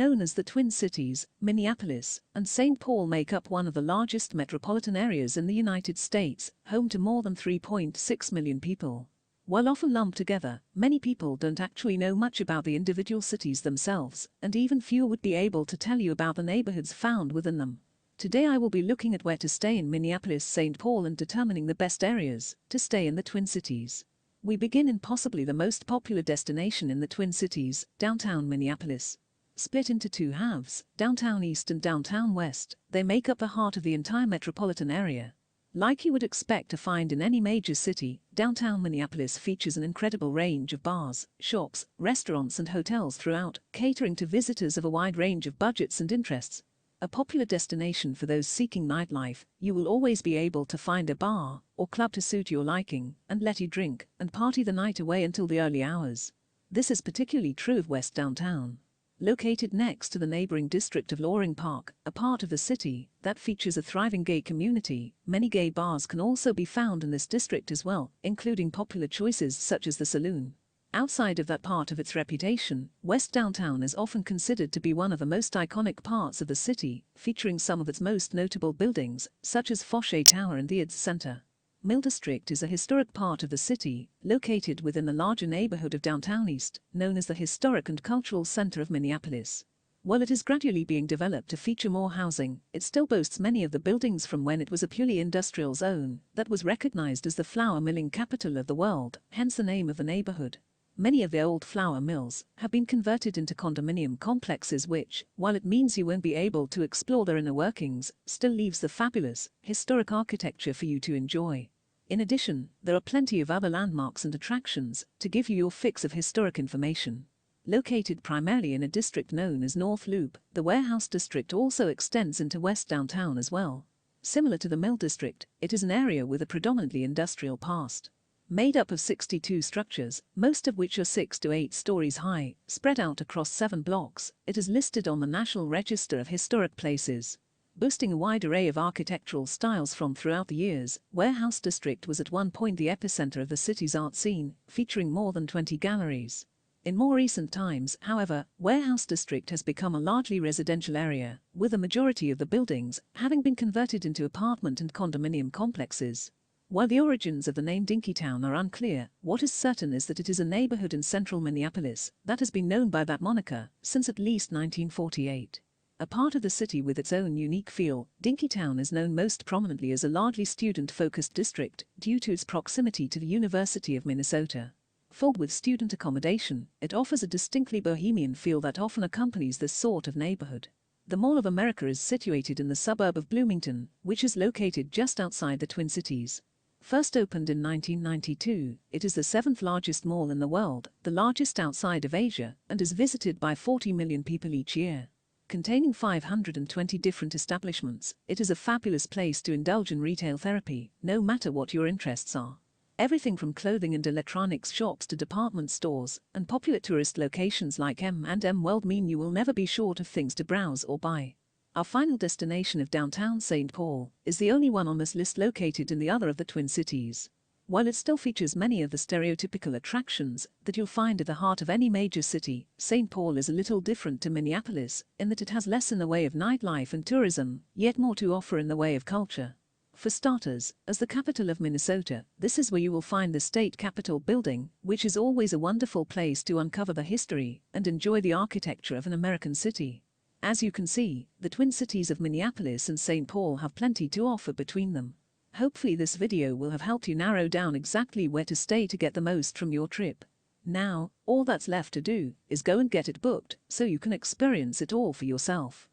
Known as the Twin Cities, Minneapolis and St. Paul make up one of the largest metropolitan areas in the United States, home to more than 3.6 million people. While often lumped together, many people don't actually know much about the individual cities themselves, and even fewer would be able to tell you about the neighborhoods found within them. Today I will be looking at where to stay in Minneapolis-St. Paul and determining the best areas to stay in the Twin Cities. We begin in possibly the most popular destination in the Twin Cities, downtown Minneapolis. Split into two halves, downtown East and downtown West, they make up the heart of the entire metropolitan area. Like you would expect to find in any major city, downtown Minneapolis features an incredible range of bars, shops, restaurants and hotels throughout, catering to visitors of a wide range of budgets and interests. A popular destination for those seeking nightlife, you will always be able to find a bar or club to suit your liking and let you drink and party the night away until the early hours. This is particularly true of West Downtown. Located next to the neighboring district of Loring Park, a part of the city that features a thriving gay community, many gay bars can also be found in this district as well, including popular choices such as the Saloon. Outside of that part of its reputation, West Downtown is often considered to be one of the most iconic parts of the city, featuring some of its most notable buildings, such as Foshay Tower and the IDS Center. Mill District is a historic part of the city, located within the larger neighborhood of Downtown East, known as the Historic and Cultural Center of Minneapolis. While it is gradually being developed to feature more housing, it still boasts many of the buildings from when it was a purely industrial zone that was recognized as the flour milling capital of the world, hence the name of the neighborhood. Many of the old flour mills have been converted into condominium complexes which, while it means you won't be able to explore their inner workings, still leaves the fabulous, historic architecture for you to enjoy. In addition, there are plenty of other landmarks and attractions to give you your fix of historic information. Located primarily in a district known as North Loop, the Warehouse District also extends into West Downtown as well. Similar to the Mill District, it is an area with a predominantly industrial past. Made up of 62 structures, most of which are 6 to 8 stories high, spread out across 7 blocks, it is listed on the National Register of Historic Places. Boasting a wide array of architectural styles from throughout the years, Warehouse District was at one point the epicenter of the city's art scene, featuring more than 20 galleries. In more recent times, however, Warehouse District has become a largely residential area, with a majority of the buildings having been converted into apartment and condominium complexes. While the origins of the name Dinkytown are unclear, what is certain is that it is a neighborhood in central Minneapolis that has been known by that moniker since at least 1948. A part of the city with its own unique feel, Dinkytown is known most prominently as a largely student-focused district due to its proximity to the University of Minnesota. Filled with student accommodation, it offers a distinctly bohemian feel that often accompanies this sort of neighborhood. The Mall of America is situated in the suburb of Bloomington, which is located just outside the Twin Cities. First opened in 1992, it is the 7th largest mall in the world, the largest outside of Asia, and is visited by 40 million people each year. Containing 520 different establishments, it is a fabulous place to indulge in retail therapy, no matter what your interests are. Everything from clothing and electronics shops to department stores, and popular tourist locations like M&M World mean you will never be short of things to browse or buy. Our final destination of downtown St. Paul is the only one on this list located in the other of the Twin Cities. While it still features many of the stereotypical attractions that you'll find at the heart of any major city, St. Paul is a little different to Minneapolis in that it has less in the way of nightlife and tourism, yet more to offer in the way of culture. For starters, as the capital of Minnesota, this is where you will find the state capitol building, which is always a wonderful place to uncover the history and enjoy the architecture of an American city. As you can see, the Twin Cities of Minneapolis and St. Paul have plenty to offer between them. Hopefully this video will have helped you narrow down exactly where to stay to get the most from your trip. Now, all that's left to do is go and get it booked so you can experience it all for yourself.